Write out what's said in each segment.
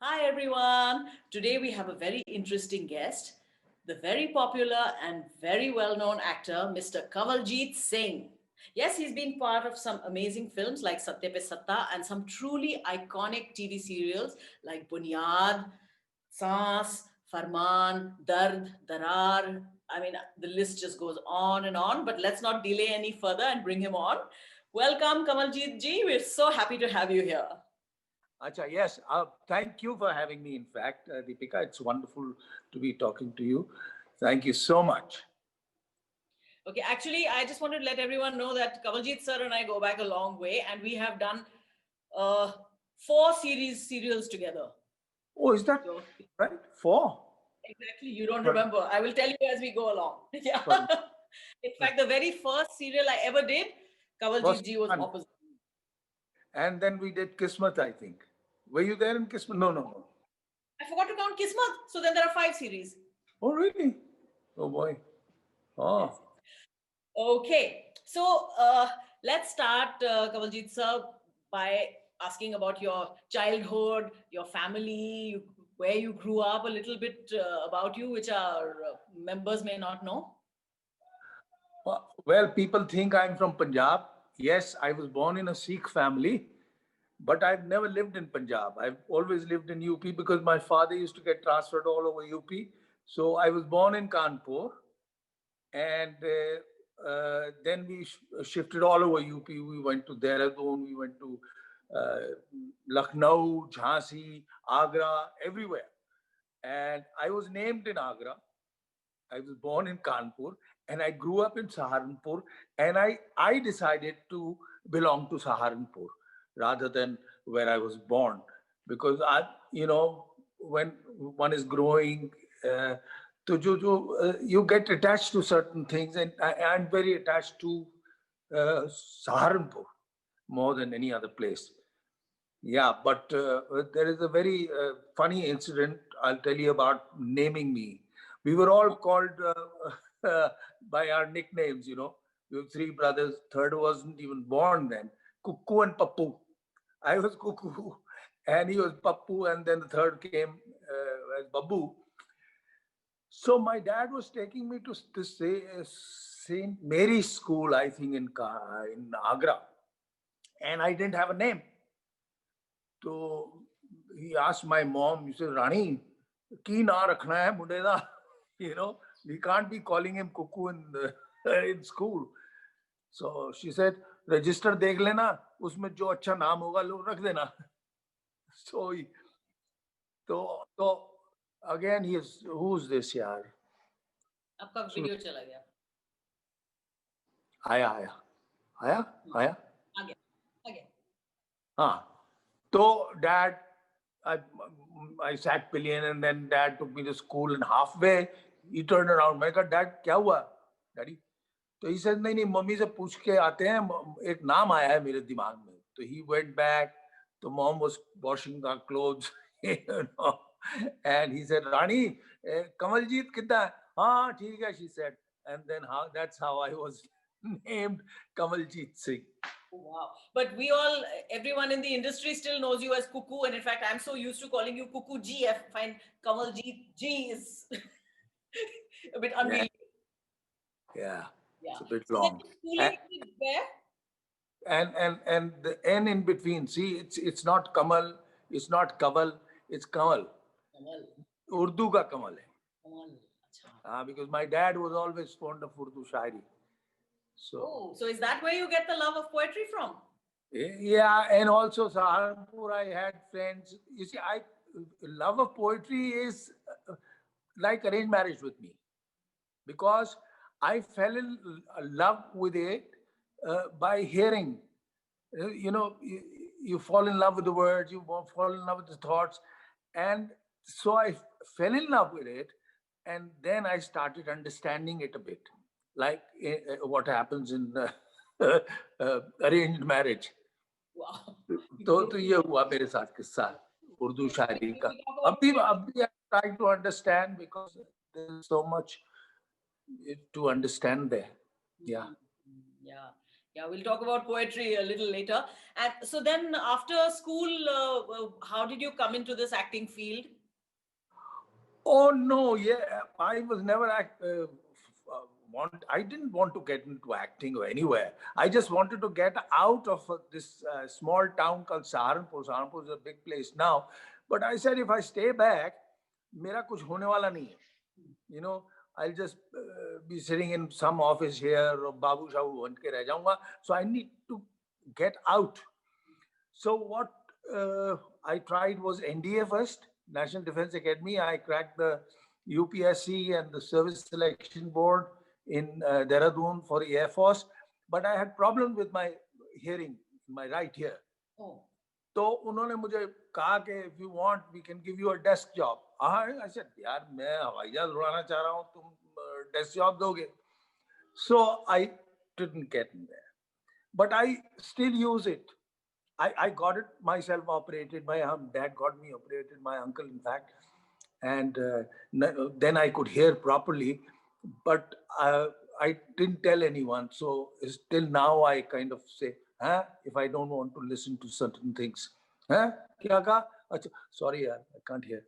Hi everyone. Today we have a very interesting guest, the very popular and very well-known actor, Mr. Kamaljeet Singh. Yes, he's been part of some amazing films like Satya Pe Satta and some truly iconic TV serials like Bunyad, Saas, Farman, Dard, Darar. I mean, the list just goes on and on, but let's not delay any further and bring him on. Welcome, Kamaljeet ji. We're so happy to have you here. Acha, yes. Thank you for having me. In fact, Deepika, it's wonderful to be talking to you. Thank you so much. Okay, actually, I just wanted to let everyone know that Kavaljit sir and I go back a long way, and we have done uh, four serials together. Oh, is that So right? Four? exactly, you don't Sorry, remember. I will tell you as we go along. Yeah. sorry. In fact, the very first serial I ever did, Was Kavaljit ji was fun. opposite. And then we did Kismet, I think. Were you there in Kismet? No, no, no. I forgot to count Kismat. So then there are five series. Oh, really? Oh, boy. Yes. Oh, Okay, so let's start, Kavaljit sir, by asking about your childhood, your family, where you grew up, a little bit about you, which our members may not know. well, people think I'm from Punjab. Yes, I was born in a Sikh family, but I've never lived in Punjab. I've always lived in UP because my father used to get transferred all over UP. So I was born in Kanpur, and then we shifted all over UP. We went to Dehradun, we went to uh, Lucknow, Jhansi, Agra, everywhere. And I was named in Agra. I was born in Kanpur, and I grew up in Saharanpur. And I decided to belong to Saharanpur rather than where I was born, because when one is growing, you get attached to certain things, and I'm very attached to Saharanpur more than any other place. Yeah, but there is a very funny incident I'll tell you about naming me. We were all called by our nicknames, you know. We were three brothers. Third wasn't even born then. Kuku and Pappu. I was Kuku, and he was Pappu, and then the third came as Babu. So my dad was taking me to this Saint Mary's School, I think, in Agra, and I didn't have a name. So he asked my mom, he said, Rani, ki na rakhna hai munde da? You know, we can't be calling him Kuku in school. So she said, register dekh lena, usme jo acha naam hoga lo rakh dena. So, so again, who's this yaar? आपका So, video चला गया. आया आया आया आया आ गया, आ गया. हाँ. So dad, I, I sat pillion, and then dad took me to school, and halfway he turned around. मैं कहा dad क्या हुआ daddy? तो he said नहीं नहीं मम्मी से पूछ के आते हैं, एक नाम आया है मेरे दिमाग में. तो he went back. तो mom was washing our clothes, you know, and he said Rani, Kamaljeet कितना है? हाँ ठीक है, she said, and then that's how I was named Kamaljeet Singh. Wow. But we all, everyone in the industry still knows you as Kuku. And in fact, I'm so used to calling you Kuku G. I find Kamal G is a bit Yeah, unwieldy. yeah, Yeah. it's a bit So then long. schooling is where? And the N in between. See, it's not Kamal, it's not Kaval, it's Kamal. Kamal. Urdu ka Kamal hai. Kamal. Acha. Because my dad was always fond of Urdu shairi. So Oh, so is that where you get the love of poetry from? yeah, and also Saharanpur, I had friends. You see, I love of poetry is like arranged marriage with me, because I fell in love with it by hearing. You fall in love with the words, you fall in love with the thoughts. And so I fell in love with it, and then I started understanding it a bit, like what happens in arranged marriage. Wow. तो ये हुआ मेरे साथ किस्सा उर्दू शायरी When का. we talk about अभी I'm trying to understand, because there is so much to understand there. Yeah. yeah. Yeah, we'll talk about poetry a little later. And so then after school, how did you come into this acting field? Oh no, yeah, I was never I didn't want to get into acting or anywhere. I just wanted to get out of this small town called Saharanpur. Saharanpur is a big place now, but I said if I stay back, मेरा कुछ होने वाला नहीं है. You know, I'll just be sitting in some office here or बाबू शाहू बन के रह जाऊंगा. So I need to get out. So what I tried was NDA first, National Defense Academy. I cracked the UPSC and the Service Selection Board in Dehradun for the Air Force, but I had problems with my hearing, my right ear. Oh. तो उन्होंने मुझे कहा कि if you want, we can give you a desk job. I said, यार मैं हवाई जहाज उड़ाना चाह रहा हूँ, तुम desk job दोगे? So I didn't get in there, but I still use it. I got it myself operated. My dad got me operated, my uncle, in fact. And then I could hear properly, but I didn't tell anyone. So still now I kind of say, huh? If I don't want to listen to certain things, huh? Kya kaha? Achha, sorry, yaar, I can't hear.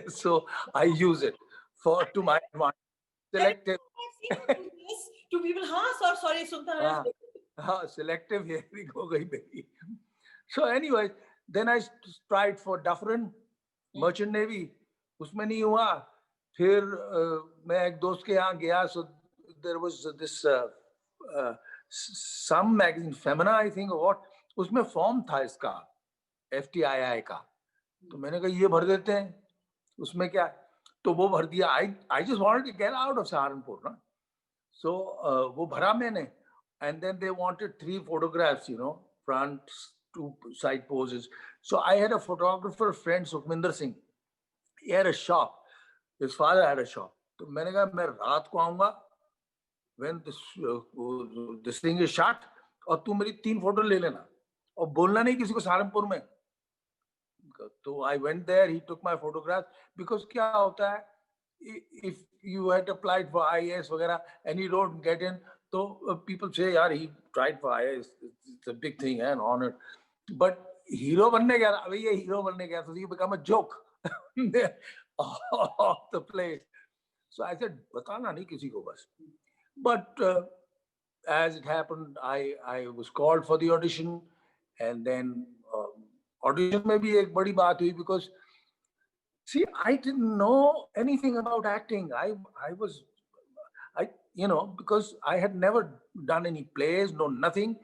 So I use it to my advantage. Selective. Two people, sorry, sunta hai. Selective hearing ho gayi meri. So anyway, then I tried for Dufferin, Merchant Navy. उसमें नहीं हुआ. फिर मैं एक दोस्त के यहाँ गया. So there was this some magazine, Femina, I think, or what. उसमें फॉर्म था इसका FTII का. तो मैंने कहा ये भर देते हैं. उसमें क्या? तो वो भर दिया. I just wanted to get out of Saharanpur, ना. So वो भरा मैंने. And then they wanted 3 photographs, front, 2 side poses. So I had a photographer friend, Sukhminder Singh. He had a shop. His father had a shop. तो मैंने कहा मैं रात को आऊंगा when this thing is shot और तू मेरी 3 फोटो ले लेना और बोलना नहीं किसी को सहारनपुर में. तो I went there, he took my photograph because क्या होता है if you had applied for IAS वगैरह and you don't get in, so people say यार he tried for IAS, it's a big thing and honor, but hero बनने गया. अबे ये hero बनने गया, so you become a joke of the play. So I said बताना नहीं किसी को बस. But as it happened, I was called for the audition, and then audition में भी एक बड़ी बात हुई because see, I didn't know anything about acting. Because I had never done any plays, no nothing.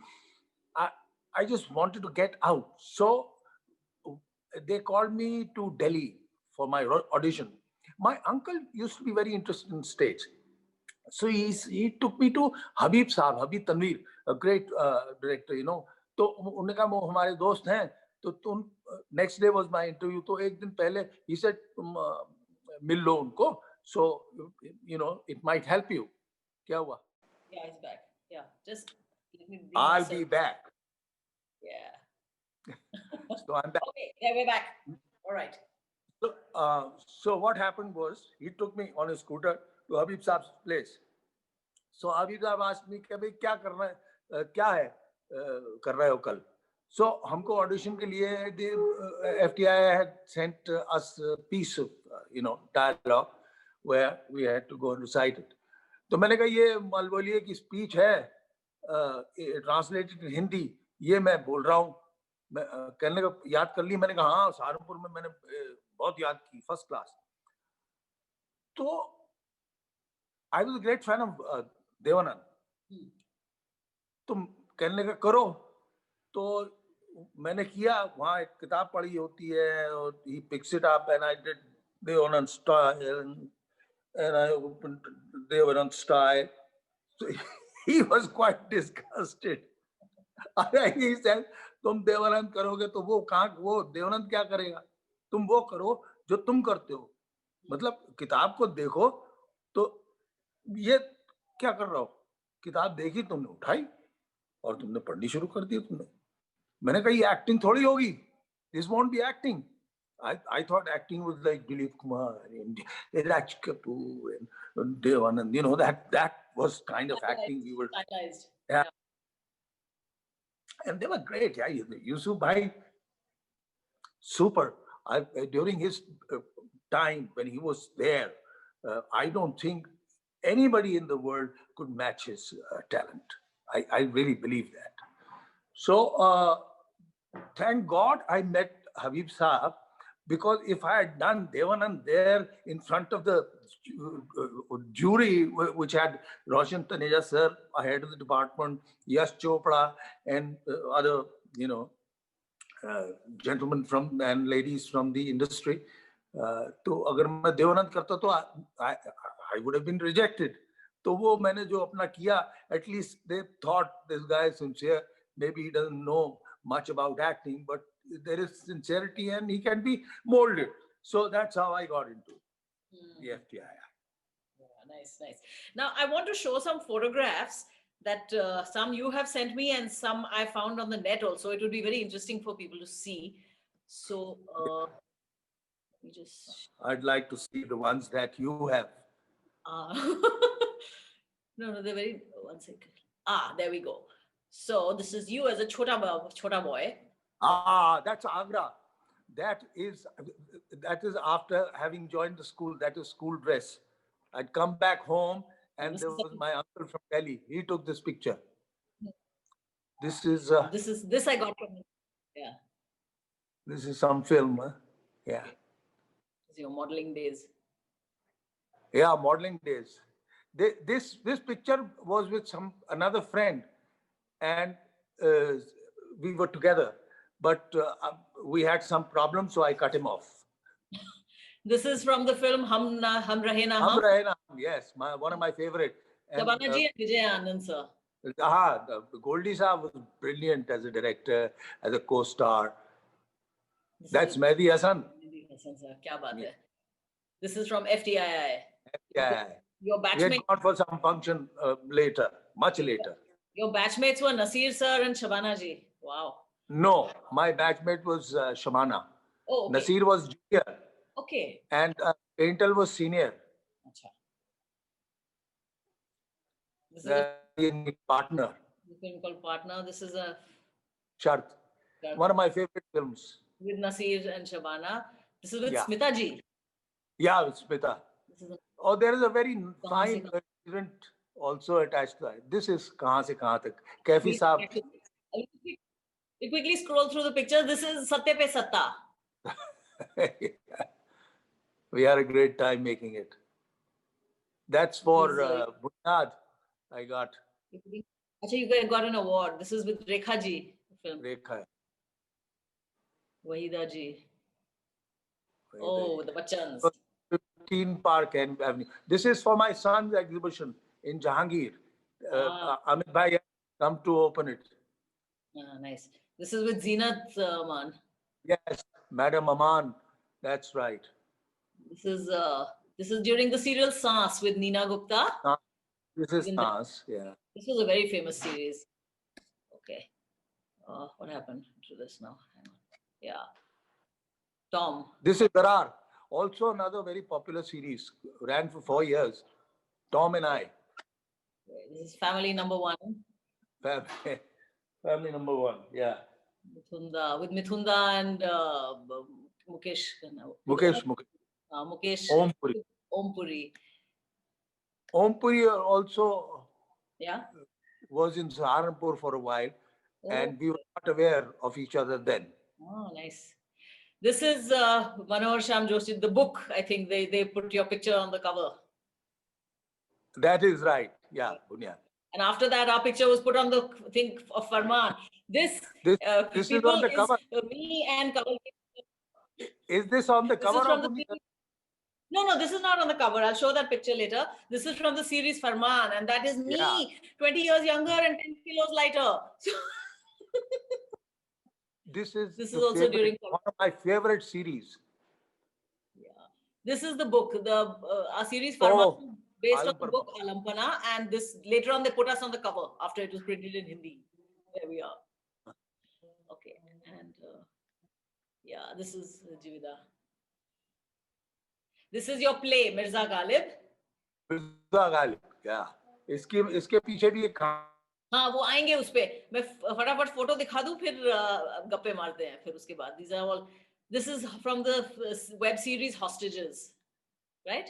I just wanted to get out. So they called me to Delhi for my audition. My uncle used to be very interested in stage. So he took me to Habib Tanveer, a great director, तो उन्होंने कहा वो हमारे दोस्त हैं. तो तुम next day was my interview. तो एक दिन पहले he said तुम मिल लो उनको. So it might help you. क्या हुआ? Yeah, he's back. Yeah, just let me bring I'll myself. be back. Yeah. So I'm back. Okay, yeah, we're back. All right. So what happened was he took me on a scooter to Habib Saab's place. So Habib Saab asked me कि भाई क्या करना है, क्या है कर रहे हो कल. So हमको audition के लिए the FTI had sent us a piece of dialogue where we had to go and recite it. तो मैंने कहा ये मालवोलिए की स्पीच है ट्रांसलेटेड इन हिंदी, ये मैं बोल रहा हूँ. मैं कहने का याद कर ली. मैंने कहा हाँ सहारनपुर में मैंने बहुत याद की, फर्स्ट क्लास. तो I was a great fan of Dev Anand. तुम कहने का करो. तो मैंने किया. वहाँ एक किताब पढ़ी होती है और he picks it up and I did Devanand style and I opened Devanand style. So he was quite disgusted. He said तुम देवानंद करोगे तो वो देवानंद क्या करेगा? तुम वो करो जो तुम करते हो. मतलब किताब को देखो तो ये क्या कर रहा हो? किताब देखी तुमने, उठाई और तुमने पढ़नी शुरू कर दी तुमने. मैंने कहा ये एक्टिंग थोड़ी होगी. This won't be acting. I thought acting was like Dilip Kumar and Raj Kapoor and Devanand. That was kind of acting we were. Stylized. Yeah. and they were great. Yeah, Yusuf Bhai, super. During his time when he was there, I don't think anybody in the world could match his talent. I really believe that. So thank God I met Habib Saab, because if I had done Devanand there in front of the jury, which had Roshan Taneja sir, head of the department, Yash Chopra, and other, you know, gentlemen from and ladies from the industry, तो अगर मैं देवानंद करता तो I would have been rejected. तो वो मैंने जो अपना किया, at least they thought this guy is sincere. Maybe he doesn't know much about acting, but there is sincerity and he can be molded. So that's how I got into the FTI. Yeah, nice, nice. Now I want to show some photographs that some you have sent me and some I found on the net also. It would be very interesting for people to see. So let me just. I'd like to see the ones that you have. No, they're very. One second. There we go. So this is you as a chota boy. That's Agra. That is after having joined the school. That is school dress. I'd come back home, and there was my uncle from Delhi. He took this picture. This is this I got from. Yeah. This is some film. Huh? Yeah. It's your modeling days. Yeah, modeling days. This picture was with another friend, and we were together, but we had some problems, so I cut him off. This is from the film Hum Rahe Na Hum Rahe Na Hum. Yes, one of my favorite. Shabana ji and Vijay Anand sir. Goldie Saab was brilliant as a director, as a co-star. That's Mehdi Hasan. Mehdi Hasan sir, kya baat hai. This is from FTII. Yeah. Your batchmate. We had gone for some function later, much later. Your batchmates were Nasir sir and Shabana ji. Wow. No, my batchmate was Shabana. Oh, okay. Nasir was junior. Okay. And Paintal was senior. Achha. This is a partner. The film called Partner. This is a Shart. One of my favorite films. With Nasir and Shabana. This is with Smita ji. Yeah, with Smita. There is a very fine event also attached to that. This is Kahan Se Kahan Tak. Kaifi Saab. You quickly scroll through the pictures. This is Satya Pe Satta. We had a great time making it. That's for Bunyad. I got. Actually, you got an award. This is with Rekha ji. Film. Rekha. Wahida ji. Oh, the Bachchans. 15 Park Avenue. This is for my son's exhibition in Jahangir. Amit Bhai come to open it. Nice. This is with Zeenat Aman. Yes, Madam Aman. That's right. This is during the serial Saans with Neena Gupta. This is Saans, yeah. This was a very famous series. Okay. What happened to this now? Hang on. Yeah. Tom. This is Darar. Also another very popular series. Ran for 4 years. Tom and I. This is Family Number One. Family Number One, yeah. With Mithunda and Mukesh. Mukesh. Om Puri. Om Puri also yeah? was in Saharanpur for a while, and we were not aware of each other then. Oh, nice. This is Manohar Shyam Joshi, the book. I think they put your picture on the cover. That is right. Yeah, Bunyad. And after that, our picture was put on the thing of Farman. This is on the cover. Me and Kamal. Is this on the cover of Bunyad? No, this is not on the cover. I'll show that picture later. This is from the series Farman, and that is me, 20 years younger and 10 kilos lighter. This is also during one of my favorite series. Yeah, this is the book, our series Farman, based on the book Alampana, and this later on they put us on the cover after it was printed in Hindi. There we are. Okay, and yeah, this is Jivida. This is your play, Mirza Ghalib. Mirza Ghalib, yeah. इसके पीछे भी एक हाँ वो आएंगे उस पे, मैं फटाफट फोटो दिखा दूं, फिर गप्पे मारते हैं फिर उसके बाद. These are all, this is from the web series Hostages, right?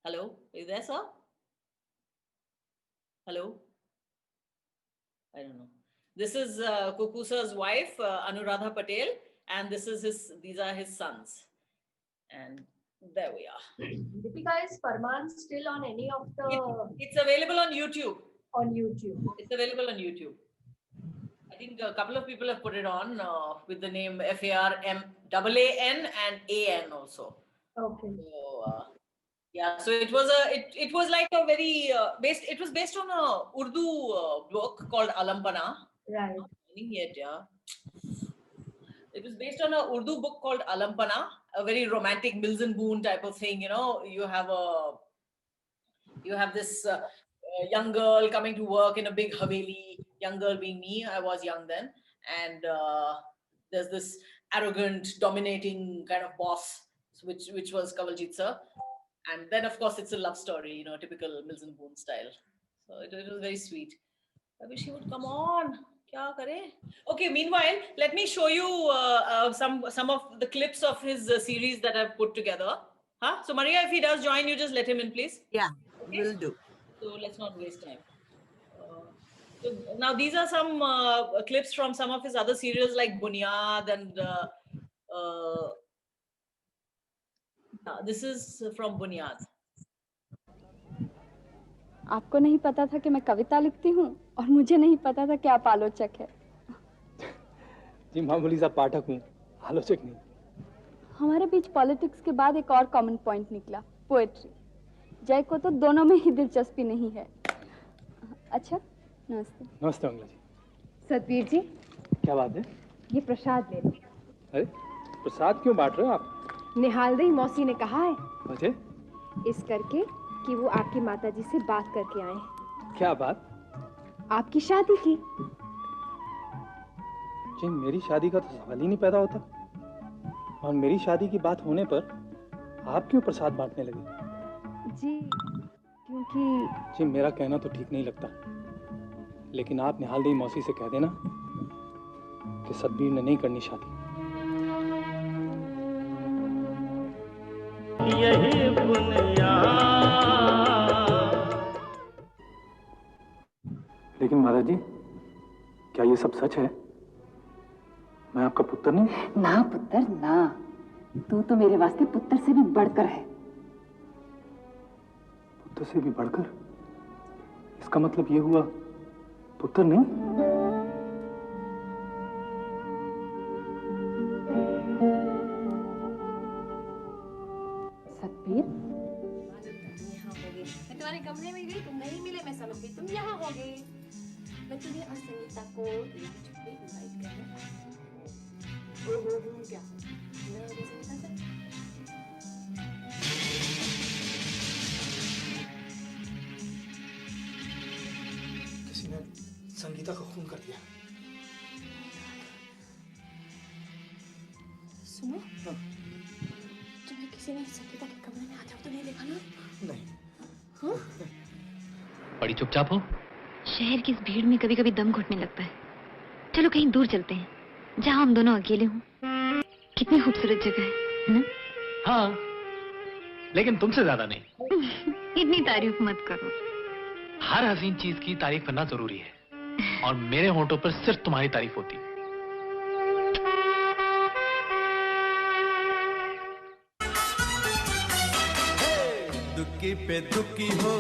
Hello, are you there, sir? Hello? I don't know. This is Kuku sir's wife, Anuradha Patel, and these are his sons. And there we are. Deepika, is Farman still on any of It's available on YouTube. on YouTube? It's available on YouTube. I think a couple of people have put it on with the name FARMAAN and AN also. Okay. So, yeah, so it was like a very it was based on a Urdu book called Alampana. Right. Yet, yeah. It was based on a Urdu book called Alampana, a very romantic Mills and Boon type of thing. You know, you have this young girl coming to work in a big haveli. Young girl being me, I was young then, and there's this arrogant, dominating kind of boss, which was Kawaljeet sir. And then, of course, it's a love story, you know, typical Mills and Boon style. So it was very sweet. I wish he would come on. Kya kare? Okay, meanwhile, let me show you some of the clips of his series that I've put together. Huh? So, Maria, if he does join you, just let him in, please. Yeah, Okay? will do. So let's not waste time. So now these are some clips from some of his other serials like Bunyad and this is from Bunyad. आपको नहीं पता था कि मैं कविता लिखती हूँ और मुझे नहीं पता था कि आप आलोचक है. जी मामूली सा पाठक हूँ, आलोचक नहीं. हमारे बीच पॉलिटिक्स के बाद एक और कॉमन पॉइंट निकला, पोएट्री. जय को तो दोनों में ही दिलचस्पी नहीं है. अच्छा, नमस्ते. नमस्ते मंगला जी. सतवीर जी, क्या बात है? ये प्रसाद ले लो. अरे प्रसाद क्यों बांट रहे हो आप? निहालदेई मौसी ने कहा है मुझे इस करके कि वो आपकी माताजी से बात करके आए. क्या बात? आपकी शादी की. जी मेरी शादी का तो सवाल ही नहीं पैदा होता. और मेरी शादी की बात होने पर आप क्यों प्रसाद बांटने लगे? जी क्योंकि जी मेरा कहना तो ठीक नहीं लगता, लेकिन आप निहालदेई मौसी से कह देना कि सतबीर ने नहीं करनी शादी. यही बुनियाद. लेकिन महाराज जी, क्या ये सब सच है? मैं आपका पुत्र नहीं? ना पुत्र ना, तू तो मेरे वास्ते पुत्र से भी बढ़कर है. पुत्र से भी बढ़कर? इसका मतलब ये हुआ पुत्र नहीं? सतबीर, मैं तुम्हारे कमरे में गई, तुम नहीं मिले, मैं समझ गई तुम यहाँ हो गई. मैं तुम्हें और संगीता को लंच पे इनवाइट करने. क्या? मैं और संगीता से? किसी ने संगीता का खून कर दिया. सुनो, तुम्हें किसी ने संगीता के कमरे में आते हुए तो नहीं देखा ना? नहीं. हाँ? बड़ी चुपचाप हो. शहर की इस भीड़ में कभी कभी दम घुटने लगता है. चलो कहीं दूर चलते हैं, जहाँ हम दोनों अकेले हों. कितनी खूबसूरत जगह है ना? हाँ, लेकिन तुमसे ज्यादा नहीं. इतनी तारीफ मत करो. हर हसीन चीज की तारीफ करना जरूरी है, और मेरे होंठों पर सिर्फ तुम्हारी तारीफ होती. दुखी पे दुखी हो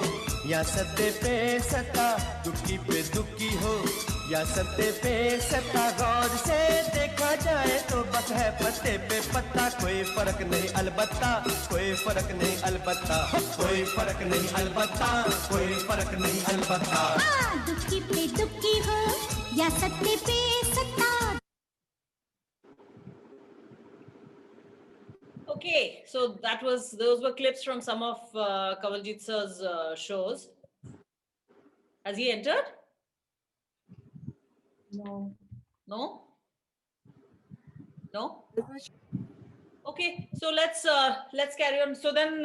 या सत्ते पे सता, दुखी पे दुखी हो या सत्ते पे सता, गौर से देखा जाए तो बस है पत्ते पे पत्ता. कोई फर्क नहीं अलबत्ता, कोई फर्क नहीं अलबत्ता, कोई फर्क नहीं अलबत्ता, कोई फर्क नहीं अलबत्ता. दुखी पे दुखी हो या सत्ते पे सत्ता. Okay, so those were clips from some of Kawaljeet sir's shows. Has he entered? No. No? No? Okay, so let's carry on. So then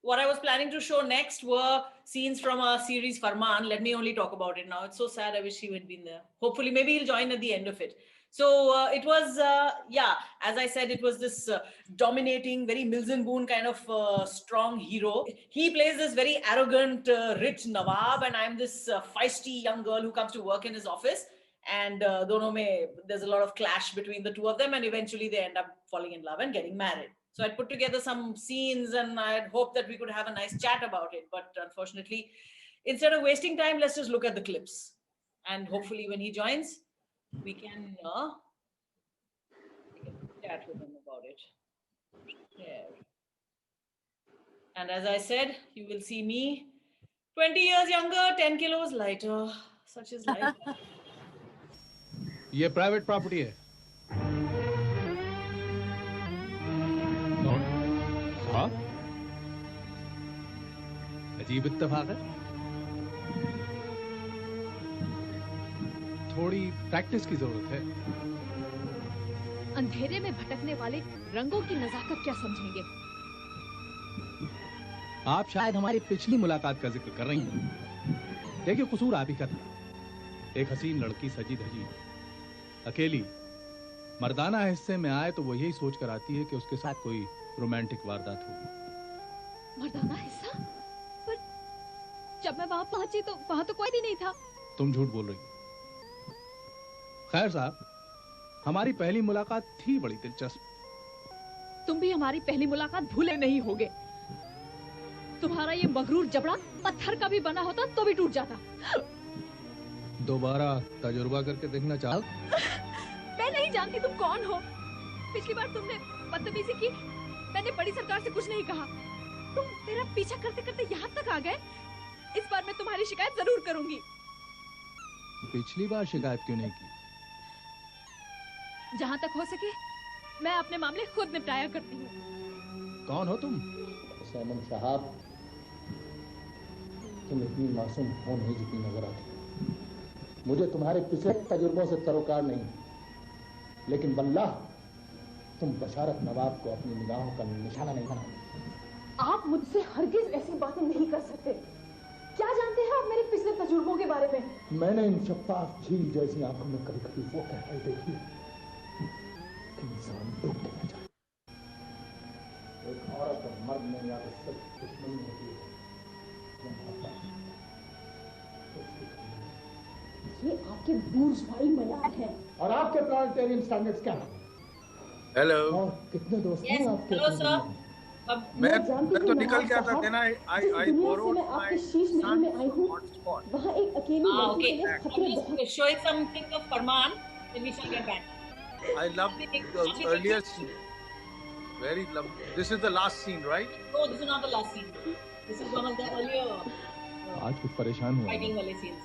what I was planning to show next were scenes from our series Farman. Let me only talk about it now. It's so sad. I wish he had been there. Hopefully, maybe he'll join at the end of it. So it was, as I said, it was this dominating, very Milton Boone kind of strong hero. He plays this very arrogant, rich Nawab, and I'm this feisty young girl who comes to work in his office. And there's a lot of clash between the two of them, and eventually they end up falling in love and getting married. So I put together some scenes, and I'd hoped that we could have a nice chat about it. But unfortunately, instead of wasting time, let's just look at the clips. And hopefully when he joins, we can chat with him about it. Yeah. And as I said, you will see me 20 years younger, 10 kilos lighter. Such is life. ये private property है। कौन? साहब? अजीब इत्तेफाक है। थोड़ी practice की जरूरत है। अंधेरे में भटकने वाले रंगों की नजाकत क्या समझेंगे? आप शायद हमारी पिछली मुलाकात का जिक्र कर रही हैं। देखिए, कसूर आप ही का था। एक हसीन लड़की सजी धजी, अकेली, मर्दाना हिस्से में आए तो वो यही सोच कर आती है कि उसके साथ कोई रोमांटिक वारदात होगी। मर्दाना हिस्सा? पर जब मैं वहां पहुंची तो वहां तो कोई भी नहीं था। तुम झूठ बोल रही। खैर साहब, हमारी पहली मुलाकात थी बड़ी दिलचस्प। तुम भी हमारी पहली मुलाकात भूले नहीं होगे। तुम्हारा ये मगरूर जबड़ा पत्थर का भी बना होता तो भी टूट जाता। दोबारा तजुर्बा करके देखना चाहो? मैं नहीं जानती तुम कौन हो। पिछली बार तुमने बदतमीजी की, मैंने बड़ी सरकार से कुछ नहीं कहा। तुम मेरा पीछा करते करते यहाँ तक आ गए। इस बार मैं तुम्हारी शिकायत जरूर करूंगी। पिछली बार शिकायत क्यों नहीं की? जहाँ तक हो सके मैं अपने मामले खुद निपटाया करती हूँ। कौन हो तुम? सैमन साहब, तुम इतनी मासूम हो नहीं जितनी नजर आती। मुझे तुम्हारे पिछले तजुर्बों से तरोकार नहीं, लेकिन वल्लाह तुम बशारत नवाब को अपनी निगाहों का निशाना नहीं बनाओ। आप मुझसे हरगिज ऐसी बातें नहीं कर सकते। क्या जानते हैं आप मेरे पिछले तजुर्बों के बारे में? मैंने इन शफ्फाफ झील जैसी आंखों में कभी कभी वो गहराई देखी है कि इंसान डूब देना चाहे। एक औरत और मर्द में या तो सिर्फ दुश्मनी होती है, ये आपके बूर्जवाई मयार हैं। और आपके प्रोलेटेरियन स्टैंडर्ड्स क्या हैं? हेलो। और कितने दोस्त हैं आपके? Hello sir. मैं तो निकल गया था। Then I borrowed my Sheesh Mahal में आई हूँ। वहाँ एक अकेली लड़की के लिए खतरे बहुत। Showing something of Farman, then we shall get back. I love the earlier scene. Very lovely. This is the last scene, right? No, this is not the last scene. This is one of the earlier आज कुछ परेशान हुआ। fighting वाले scenes.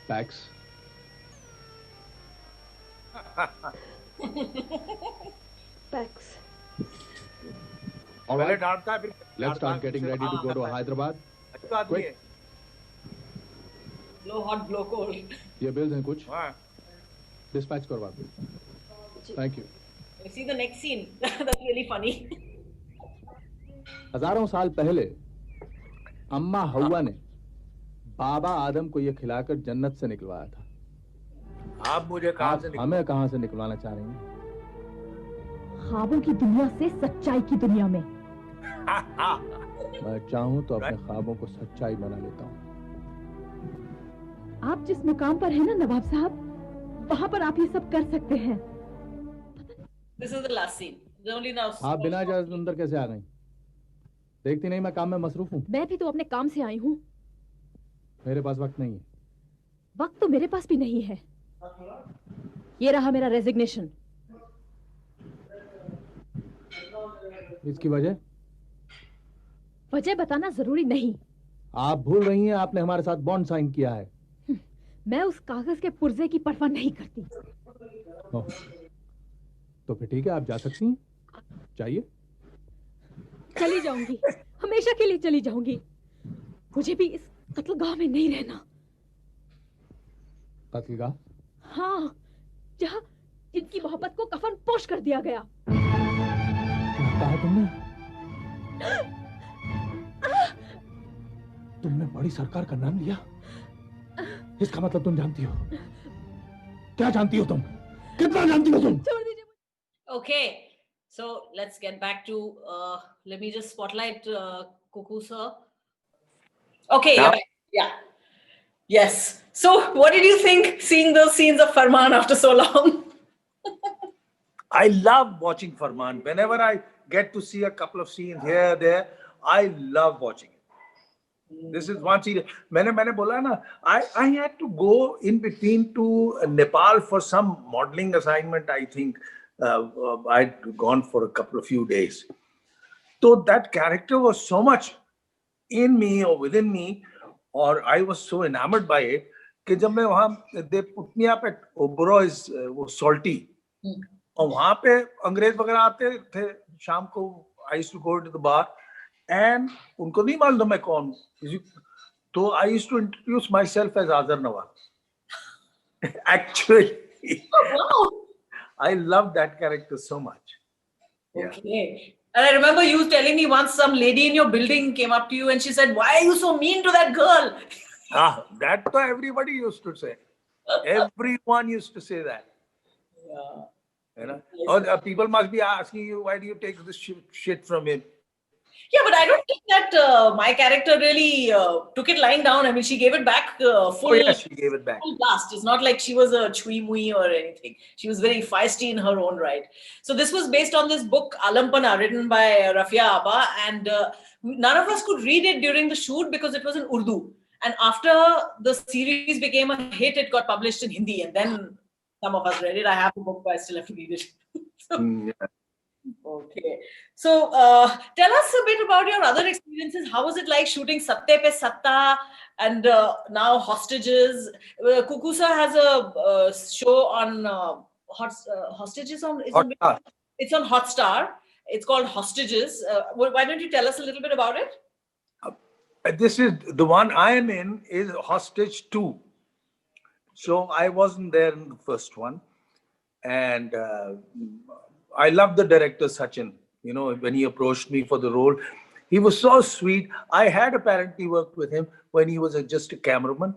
Pax. Pax. All पहले right. डांटता है, फिर Let's start getting ready to go to Hyderabad. अच्छा आदमी है। Blow hot, blow cold. ये बिल्स हैं कुछ, हाँ। डिस्पैच करवा दो। Thank you. You see the next scene. That's really funny. हजारों साल पहले अम्मा हव्वा ने बाबा आदम को ये खिलाकर जन्नत से निकलवाया था। आप मुझे कहाँ से हमें कहाँ से निकलवाना चाह रही हैं? ख्वाबों की दुनिया से सच्चाई की दुनिया में। मैं चाहूँ तो अपने ख्वाबों को सच्चाई बना लेता हूँ। आप जिस मुकाम पर हैं ना नवाब साहब, वहाँ पर आप ये सब कर सकते हैं। This is the last scene. There's only now. आप बिना इजाजत अंदर कैसे आ गई? देखती नहीं मैं काम में मसरूफ हूँ। मैं भी तो अपने काम से आई हूँ। मेरे पास वक्त नहीं है। वक्त तो मेरे पास भी नहीं है। ये रहा मेरा रेजिग्नेशन। इसकी वजह? वजह बताना जरूरी नहीं। आप भूल रही हैं आपने हमारे साथ बॉन्ड साइन किया है। मैं उस कागज के पुर्जे की परवाह नहीं करती। तो फिर ठीक है, आप जा सकती हैं। चाहिए? चली जाऊंगी, हमेशा के लिए चली जाऊंगी। मुझे भी इस कत्लगाह में नहीं रहना। कत्लगाह? हाँ, जहाँ इनकी मोहब्बत को कफन पोश कर दिया गया। क्या कहा तुमने? तुमने बड़ी सरकार का नाम लिया? इसका मतलब तुम जानती हो? क्या जानती हो तुम? कितना जानती हो तुम? छोड़ दीजिए मुझे। Okay, so let's get back to, let me just spotlight Cuckoo sir. Okay, Yeah. yeah. Yes. So what did you think seeing those scenes of Farman after so long? I love watching Farman. Whenever I get to see a couple of scenes here, there, I love watching it. This is one scene. मैंने बोला ना, I had to go in between to Nepal for some modeling assignment. I think I'd gone for a couple of few days. So that character was so much in me or within me, or I was so enamored by it कि जब मैं वहाँ they put me up at Oberoi's वो salty और वहाँ पे अंग्रेज वगैरह आते थे शाम को. I used to go to the bar and उनको नहीं मालूम मैं कौन हूँ. तो I used to introduce myself as Azhar Nawaz. Actually, Wow. I love that character so much. Yeah. Okay. And I remember you telling me once some lady in your building came up to you and she said, "Why are you so mean to that girl?" That everybody used to say. Everyone used to say that. Yeah. You know, or people must be asking you, why do you take this shit from him? Yeah, but I don't think that my character really took it lying down. I mean, she gave it back full. Oh, yes, she gave it back. Full blast. It's not like she was a chui mui or anything. She was very feisty in her own right. So this was based on this book Alampana, written by Rafia Abba, and none of us could read it during the shoot because it was in Urdu. And after the series became a hit, it got published in Hindi, and then some of us read it. I have the book, but I still have to read it. Yeah. Okay. So tell us a bit about your other experiences. How was it like shooting Satte Pe Satta and now Hostages? Cuckoo sir has a show on Hostages on, Hotstar. it's on Hotstar. It's called Hostages. Why don't you tell us a little bit about it? This is the one I am in is Hostage 2. So I wasn't there in the first one. And I love the director Sachin. You know, when he approached me for the role, he was so sweet. I had apparently worked with him when he was just a cameraman,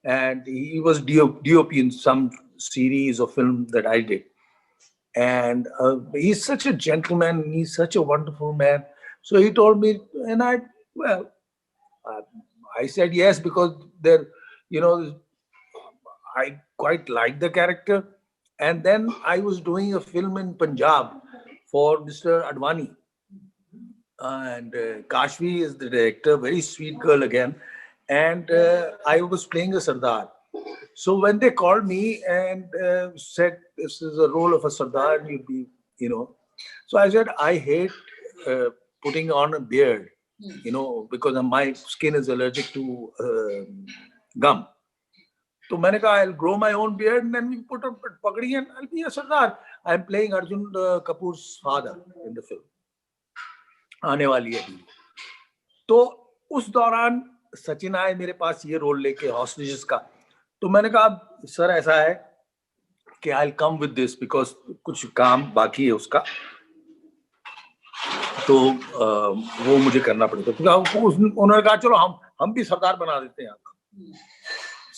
and he was DOP in some series or film that I did. And he's such a gentleman. He's such a wonderful man. So he told me, and I said yes because there, you know, I quite like the character. And then I was doing a film in Punjab for Mr. Advani. And Kashvi is the director, very sweet girl again. And I was playing a Sardar. So when they called me and said, this is a role of a Sardar, and you'd be, you know. So I said, I hate putting on a beard, you know, because my skin is allergic to gum. So मैंने कहा, I'll grow my own beard and then we put a pagdi and I'll be a Sardar. I'm playing Arjun Kapoor's father in the film. आने वाली है. तो उस दौरान सचिन आए मेरे पास ये रोल लेके हॉस्टेजेस का. तो मैंने कहा सर ऐसा है कि I'll come with this because कुछ काम बाकी है उसका. तो वो मुझे करना पड़ेगा. तो उन्होंने कहा चलो हम भी सरदार बना देते हैं.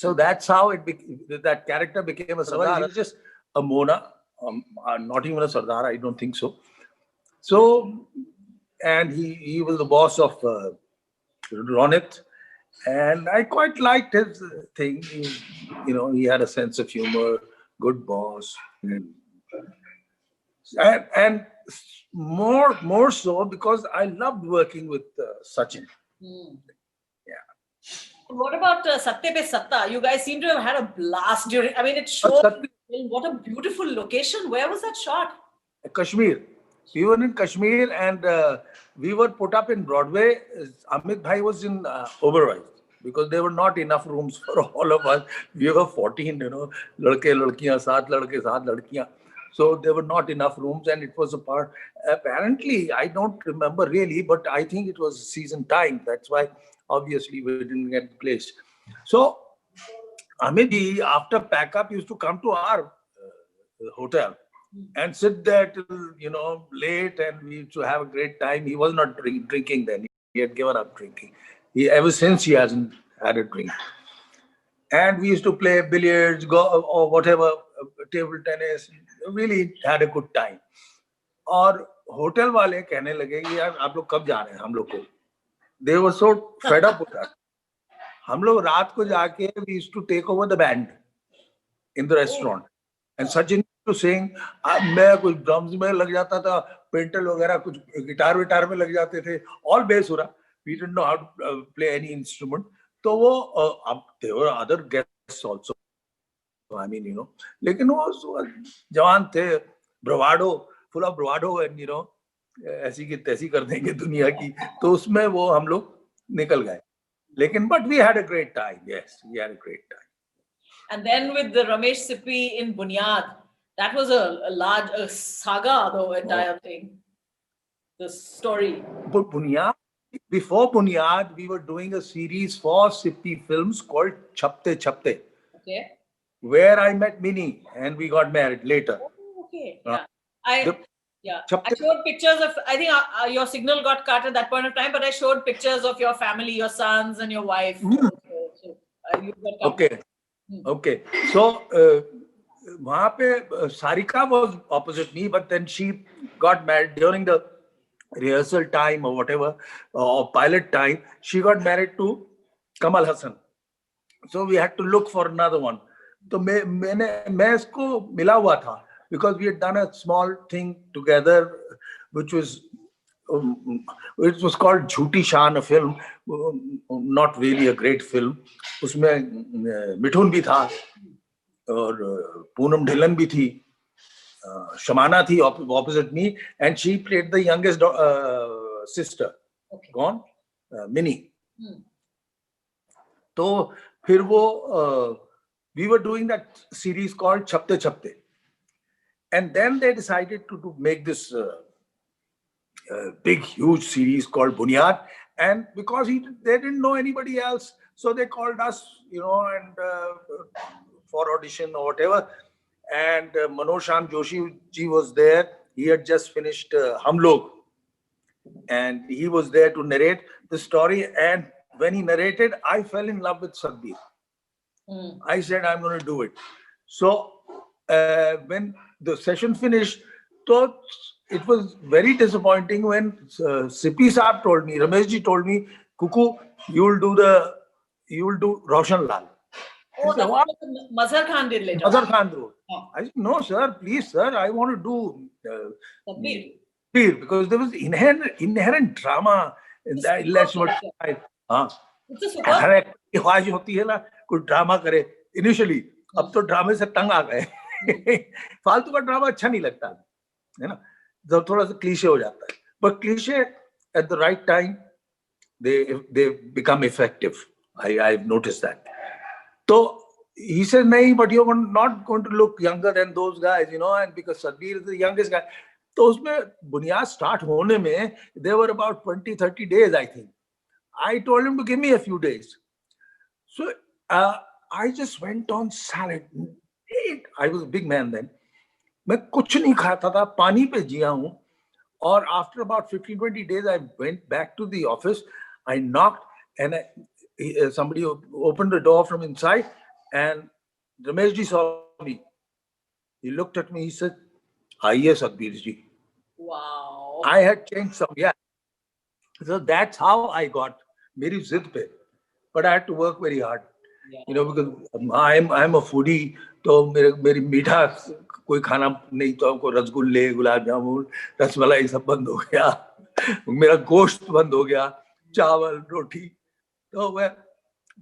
So that's how that character became a Sardar. He was just a Mona, not even a Sardar, I don't think so. So, and he was the boss of Ronit, and I quite liked his thing. You know, he had a sense of humor, good boss, and more so because I loved working with Sachin. What about Satte Pe Satta? You guys seem to have had a blast during. I mean, it shows. What a beautiful location. Where was that shot? Kashmir. We were in Kashmir and we were put up in Broadway. Amit Bhai was in Oberoi because there were not enough rooms for all of us. We were 14, you know, ladke, ladkiyan, 7 ladke, 7 ladkiyan. So there were not enough rooms, and it was a part. Apparently, I don't remember really, but I think it was season time. That's why obviously we didn't get the place. So Amit ji, after pack up, used to come to our hotel and sit there till late, and we used to have a great time. He was not drinking then; he had given up drinking. Ever since he hasn't had a drink. And we used to play billiards, go or whatever, table tennis. Really had a good time. और hotel वाले कहने लगे कि यार आप लोग कब जा रहे हैं हम लोग को. They were so fed up with that. हम लोग रात को जाके we used to take over the band in the restaurant. And Sachin used to sing. मैं कुछ drums में लग जाता था, पेंटल वगैरह कुछ गिटार विटार में लग जाते थे. All बेसुरा. We didn't know how to play any instrument. तो वो there were other guests also. I mean, लेकिन वो जवान थे, bravado, full of bravado, and ऐसी की तैसी कर देंगे दुनिया की. तो उसमें वो हम लोग निकल गए. लेकिन but we had a great time. Yes, we had a great time. And then with the Ramesh Sippy in Bunyad, that was a large saga, the entire thing. The story. But before Bunyad, we were doing a series for Sippy Films called Chapte Chapte. Okay. Where I met Minnie and we got married later. Oh, okay. I showed pictures of, I think your signal got cut at that point of time, but I showed pictures of your family, your sons and your wife. So, you got okay. Okay. So, वहाँ पे Sarika was opposite me, but then she got married during the rehearsal time or whatever, or pilot time. She got married to Kamal Hassan. So we had to look for another one. तो मैं इसको मिला हुआ था because we had done a small thing together, which was called Jhuti Shaan, a film, not really a great film. उसमें मिठुन भी था और पूनम ढिल्लन भी थी. Shamana thi opposite me, and she played the youngest sister. Okay. Gone, Minnie. तो फिर वो we were doing that series called Chapte Chapte, and then they decided to make this big huge series called Bunyad, and because they didn't know anybody else, so they called us, and for audition or whatever. And Manoj Shyam Joshi ji was there. He had just finished Hum Log, and he was there to narrate the story. And when he narrated, I fell in love with Sadbir. I said, I'm going to do it. So when the session finished, so it was very disappointing when Sippy Saab told me, Ramesh ji told me, Kuku, you will do Roshan Lal. Oh, that's what Mazhar Khan did later. Mazhar Khan wrote. I said, no, sir, please, sir, I want to do Sabir, because there was inherent drama in that. Let's not try. ख्वाहिश होती है ना कोई drama करे initially. अब तो ड्रामे से तंग आ गए. फालतू का ड्रामा अच्छा नहीं लगता है ना, जब थोड़ा सा क्लीशे हो जाता है. But cliche at the right time, they become effective. I've noticed that. So he said, "No, but you're not going to look younger than those guys, and because Sadbir is the youngest guy." So उसमें बुनियाद start होने में there were about 20-30 days, I think. I told him to give me a few days. So I just went on salad. I was a big man then. मैं कुछ नहीं खाता था, पानी पे जिया हूँ. और after about 15-20 days, I went back to the office. I knocked, and somebody opened the door from inside, and Ramesh ji saw me. He looked at me. He said, "Aaiye Sadbir ji." Wow. I had changed some, yeah. So that's how I got meri zid pe. But I had to work very hard, because I'm a foodie. तो मेरी मीठा कोई खाना नहीं, तो हमको रसगुल्ले, गुलाब जामुन, रसमलाई सब बंद हो गया. मेरा गोश्त बंद हो गया, चावल, रोटी. So,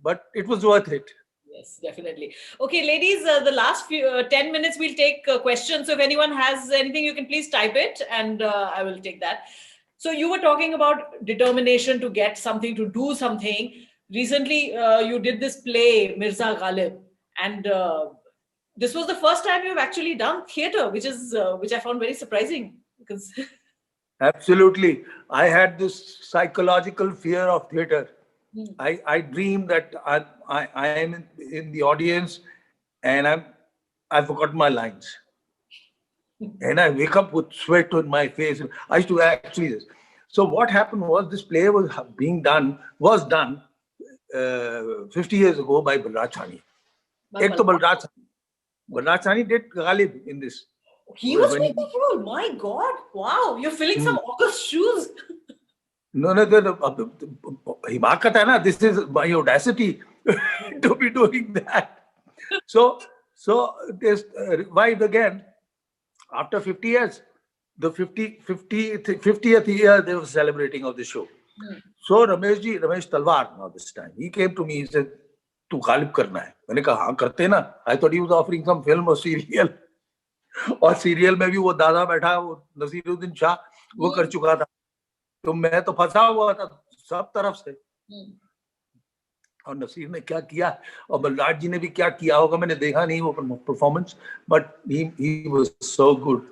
but it was worth it. Yes, definitely. Okay, ladies, the last 10 minutes we'll take questions. So if anyone has anything, you can please type it, and I will take that. So you were talking about determination to get something, to do something. Recently, you did this play, Mirza Ghalib, and this was the first time you've actually done theater, which I found very surprising because. Absolutely. I had this psychological fear of theater. I dream that I am in the audience and I forgot my lines. And I wake up with sweat on my face. I used to actually this. So what happened was this play was done 50 years ago by Balraj Sahni. Ek to Balraj Sahni did Ghalib in this. He was with that role. My God! Wow, you're filling some August shoes. No, Himakat hai na. This is my audacity to be doing that. So this revived again after 50 years. The 50th year they were celebrating of the show. So Ramesh Talwar, now this time, he came to me. He said, "Tu Ghalib karna hai." मैंने कहा हाँ करते ना. I thought he was offering some film or serial. और serial में भी वो दादा बैठा, वो नसीरुद्दीन शाह वो कर चुका था. तो मैं तो फंसा हुआ था सब तरफ से. और नसीर ने क्या किया और बलराज जी ने भी क्या किया होगा, मैंने देखा नहीं वो performance, but he was so good.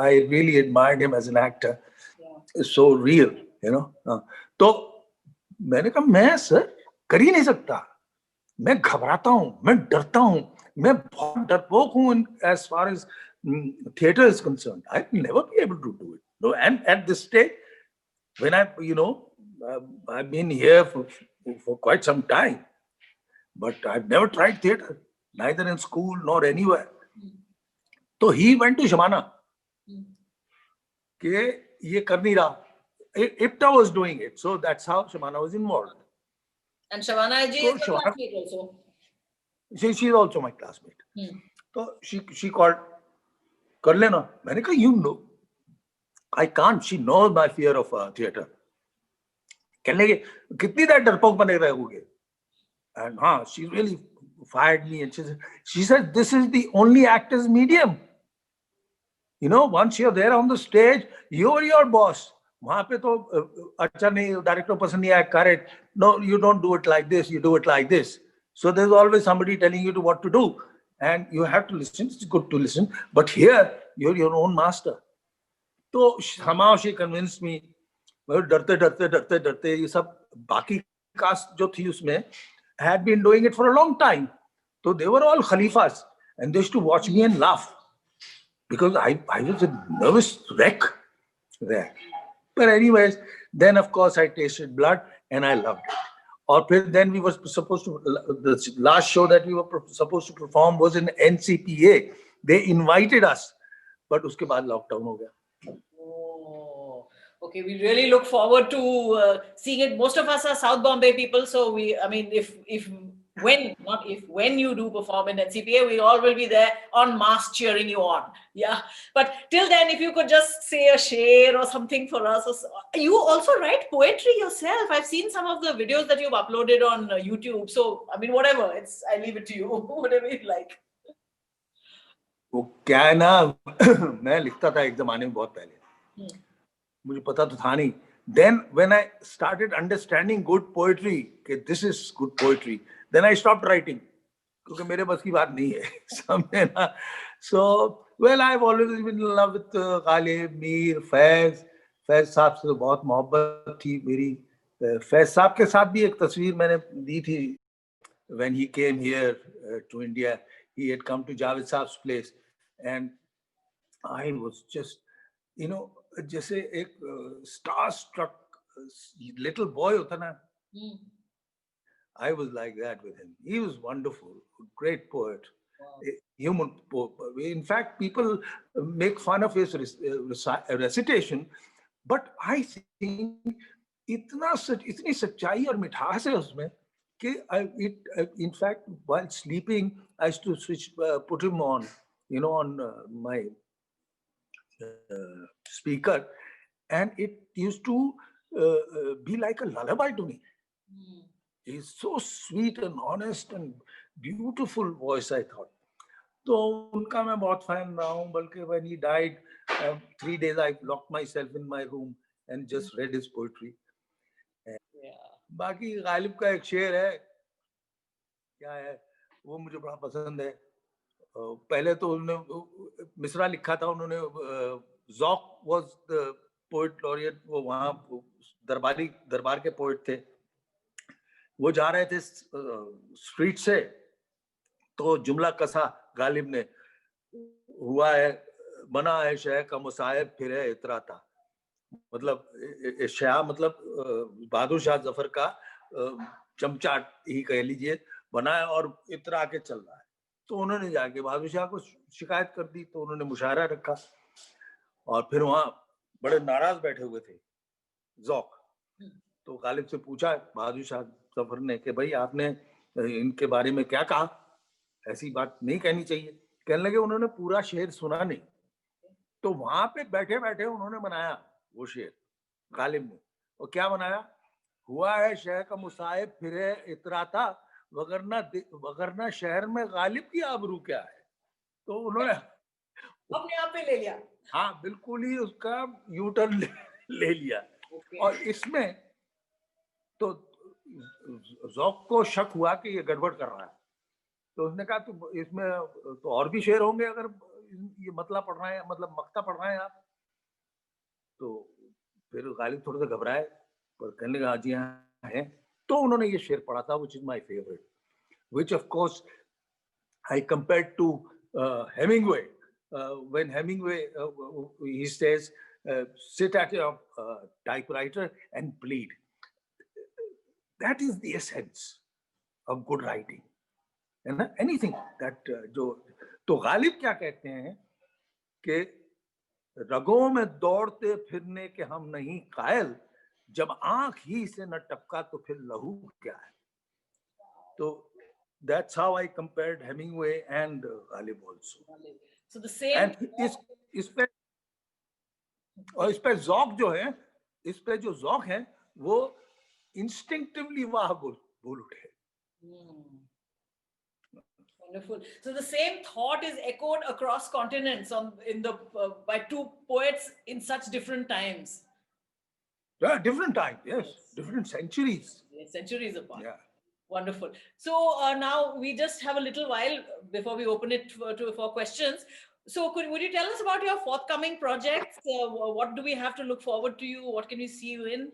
I really admired him as an actor. So real, you know. तो मैंने कहा मैं सर कर ही नहीं सकता, मैं घबराता हूँ, मैं डरता हूँ, मैं बहुत डरपोक हूँ as far as theater is concerned. I will never be able to do it. No, and at this stage, when I've been here for quite some time, but I've never tried theater, neither in school nor anywhere. So he went to Shamana. कि ये कर नहीं रहा. IPTA was doing it, so that's how Shamana was involved. And Shavana ji is your classmate also. She's also my classmate. So she called, कर लेना. मैंने कहा you know, I can't. She knows my fear of theater. कहने लगे कितनी देर डरपोक बने रहोगे? And she really fired me, and she said this is the only actor's medium. You know, once you're there on the stage, you're your boss. वहाँ पे तो अच्छा नहीं, director person नहीं आया, correct. No, you don't do it like this. You do it like this. So there's always somebody telling you to what to do, and you have to listen. It's good to listen, but here you're your own master. So somehow she convinced me. डरते ये सब बाकी cast जो थी उसमें had been doing it for a long time. So they were all Khalifas, and they used to watch me and laugh because I was a nervous wreck there. But anyways, then of course I tasted blood and I loved it. Or then we were supposed to, the last show that we were supposed to perform was in NCPA. They invited us, but uske baad lockdown ho gaya. Okay, we really look forward to seeing it. Most of us are South Bombay people, so when you do perform in NCPA, we all will be there en masse cheering you on. Yeah, but till then, if you could just say a sher or something for us. You also write poetry yourself. I've seen some of the videos that you've uploaded on YouTube. So, whatever, I leave it to you. Whatever you like. वो क्या है ना, मैं लिखता था एक जमाने में बहुत पहले. मुझे पता तो था नहीं. Then when I started understanding good poetry, okay, this is good poetry, then I stopped writing क्योंकि मेरे बस की बात नहीं है समझे ना. So well, I've always been in love with Ghalib, Mir, Faiz साहब से तो बहुत मोहब्बत थी मेरी. फैज साहब के साथ भी एक तस्वीर मैंने दी थी. When he came here to India, he had come to Javed Saab's place, and I was just, जैसे एक star-struck little boy होता ना. I was like that with him. He was wonderful, great poet, human poet. In fact, people make fun of his recitation, but I think इतनी सच्चाई और मिठास है उसमें कि in fact, while sleeping, I used to put him on, on my speaker, and it used to be like a lullaby to me. He's so sweet and honest and beautiful voice, I thought. तो उनका मैं बहुत fan रहा हूँ. बल्कि when he died, 3 days I locked myself in my room and just read his poetry. बाकी गालिब का एक शेर है, क्या है वो मुझे बड़ा पसंद है. पहले तो उन्होंने मिसरा लिखा था उन्होंने, ज़ौक़ वाज द पोएट लॉरिएट, वो वहाँ दरबार के पोएट थे। वो जा रहे थे स्ट्रीट से, तो जुमला कसा गालिब ने, हुआ है बना है शह का मुसाहिब फिरे इतराता, मतलब शाह मतलब बहादुर शाह जफर का चमचा ही कह लीजिए बना है और इतरा के चल रहा है। तो उन्होंने जाके बहादुर शाह को शिकायत कर दी, तो उन्होंने मुशायरा रखा और फिर वहां बड़े नाराज बैठे हुए थे ज़ौक़। तो गालिब से पूछा बहादुर शाह जफर ने कि भाई आपने इनके बारे में क्या कहा, ऐसी बात नहीं कहनी चाहिए। कहने लगे उन्होंने पूरा शेर सुना नहीं, तो वहां पे बैठे बैठे उन्होंने बनाया वो शेर गालिब ने। और क्या बनाया, हुआ है शहर का मुसाहिब फिरे इतराता, वगरना शहर में गालिब की आबरू क्या है। तो उन्होंने अपने आप पे ले लिया। हाँ बिल्कुल ही उसका यू टर्न ले लिया। और इसमें तो ज़ौक़ को शक हुआ कि ये गड़बड़ कर रहा है, तो उसने कहा तो इसमें तो और भी शेर होंगे अगर ये मतला पढ़ रहे हैं, मतलब मक्ता पढ़ रहे हैं आप। तो फिर गालिब थोड़ा सा घबराए, पर कहने लगा जी हाँ है। तो उन्होंने ये शेर पढ़ा था, which is my favorite, which of course I compared to Hemingway. When Hemingway he says, sit at your typewriter and bleed. That is the essence of good writing. And anything that जो तो गालिब क्या कहते हैं कि रगों में दौड़ते फिरने के हम नहीं कायल, जब आंख ही से न टपका तो फिर लहू क्या है। तो that's how I compared Hemingway and Ghalib also. So the same. And इस पे और इस पे ज़ौक़ जो है, इस पे जो ज़ौक़ है वो instinctively वहाँ बोल उठे। Wonderful. So the same thought is echoed across continents by two poets in such different times. Yeah, different times, yes. Different centuries. Yes, centuries apart. Yeah. Wonderful. So now we just have a little while before we open it for questions. So would you tell us about your forthcoming projects? What do we have to look forward to you? What can we see you in?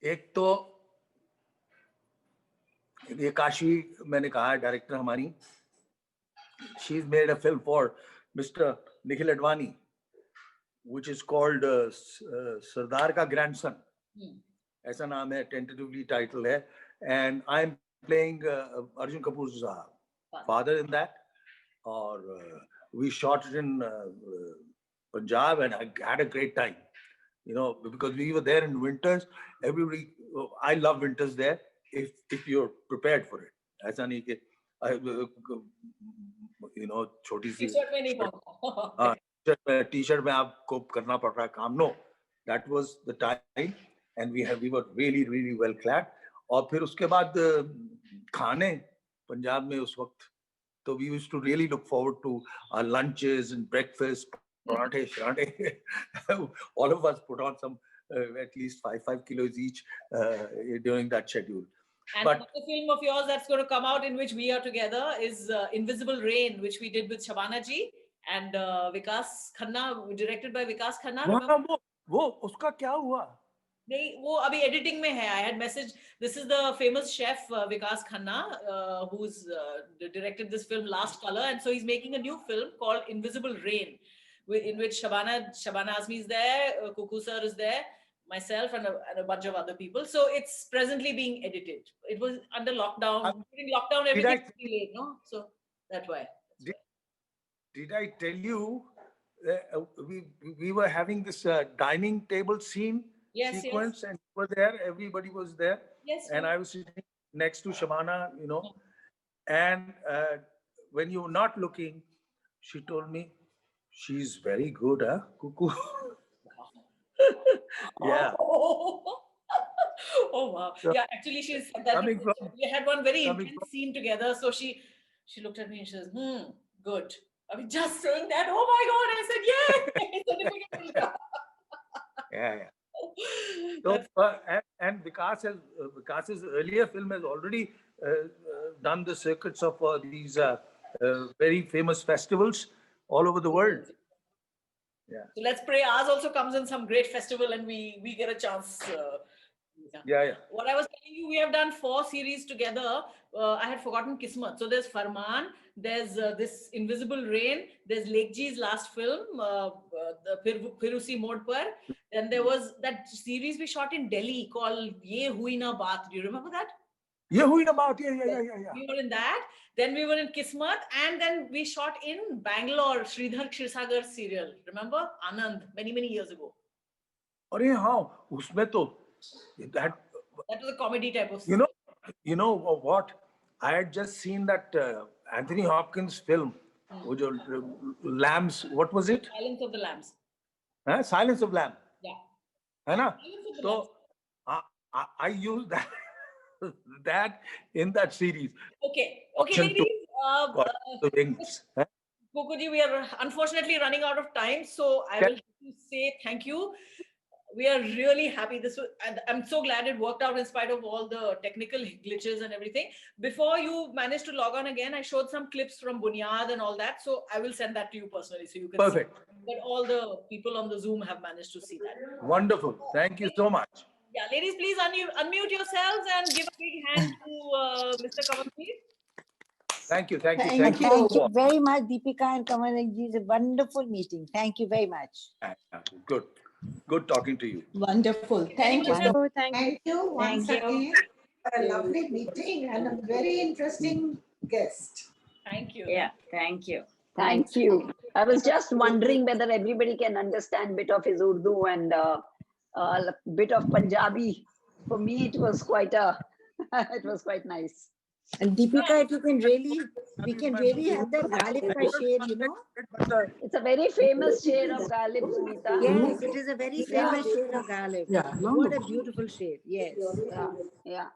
एक तो ये काशी मैंने कहा director हमारी, she is made a film for mister Nikhil Advani which is called सरदार का grandson, ऐसा नाम है, टेंटेटिवली टाइटल है, and I'm playing Arjun Kapoor's father in that, or we shot it in Punjab and I had a great time, you know, because we were there in winters. Everybody, I love winters there if you're prepared for it. ऐसा नहीं कि you know छोटी सी T-shirt में आपको करना पड़ रहा है काम. No, that was the time and we were really well clad. और फिर उसके बाद खाने पंजाब में उस वक्त, तो we used to really look forward to our lunches and breakfast, parathe, sharathe. All of us put on some at least 5 kilos each during that schedule. And the film of yours that's going to come out in which we are together is Invisible Rain, which we did with Shabana ji and Vikas Khanna, directed by Vikas Khanna. वो उसका क्या हुआ? नहीं, वो अभी editing में है. I had messaged. This is the famous chef Vikas Khanna, who's directed this film Last Color, and so he's making a new film called Invisible Rain, in which Shabana Azmi is there, Kuku sir is there, myself and a bunch of other people. So it's presently being edited. It was under lockdown. During lockdown, everything was delayed, no? So that's why. Did I tell you we were having this dining table scene sequence, and we were there, everybody was there, and I was sitting next to Shabana, you know, and when you were not looking, she told me, she's very good, huh, Kuku? Yeah. Oh wow. So, yeah, actually she said that we had one very intense scene together. So she looked at me and she says, good. I mean, just saying that, oh my God, I said, yeah. Yeah. So, and Vikas's earlier film has already done the circuits of these very famous festivals all over the world. Yeah. So let's pray ours also comes in some great festival and we get a chance. Yeah. What I was telling you, we have done 4 series together. I had forgotten Kismet. So there's Farman, there's this Invisible Rain, there's Lekji's last film, the Phirusi Mode Par. Then there was that series we shot in Delhi called Ye Hui Na Baat. Do you remember that? Yeah, who in about? Yeah. We were in that. Then we were in Kismet, and then we shot in Bangalore, Sridhar Kshirsagar serial. Remember? Anand, many years ago. अरे हाँ, उसमें तो that was a comedy type of. You know what? I had just seen that Anthony Hopkins film, wo jo, Lambs. What was it? Silence of the Lambs. Silence of Lamb. Yeah. है ना? Silence of the So I used that in that series. Okay, Option ladies. Got the wings. Kokuji, we are unfortunately running out of time, so I will have to say thank you. We are really happy. I'm so glad it worked out in spite of all the technical glitches and everything. Before you managed to log on again, I showed some clips from Bunyad and all that, so I will send that to you personally, so you can Perfect. see. But all the people on the Zoom have managed to see that. Wonderful. Thank you so much. Yeah, ladies, please unmute yourselves and give a big hand to Mr. Kamaljeet. Thank you. Thank you very much, Deepika and Kamalji. It's a wonderful meeting. Thank you very much. Good talking to you. Wonderful. Thank you. Thank you once again for a lovely meeting and a very interesting guest. Thank you. Yeah, thank you. Thank you. I was just wondering whether everybody can understand bit of his Urdu and a bit of Punjabi. For me, it was quite nice. And Deepika, if you can really, we can really have the Ghalib ka sher, you know. It's a very famous sher of Ghalib, Sunita. Yes, it is a very famous sher of Ghalib. Yeah. What a beautiful sher. Yes. Yeah.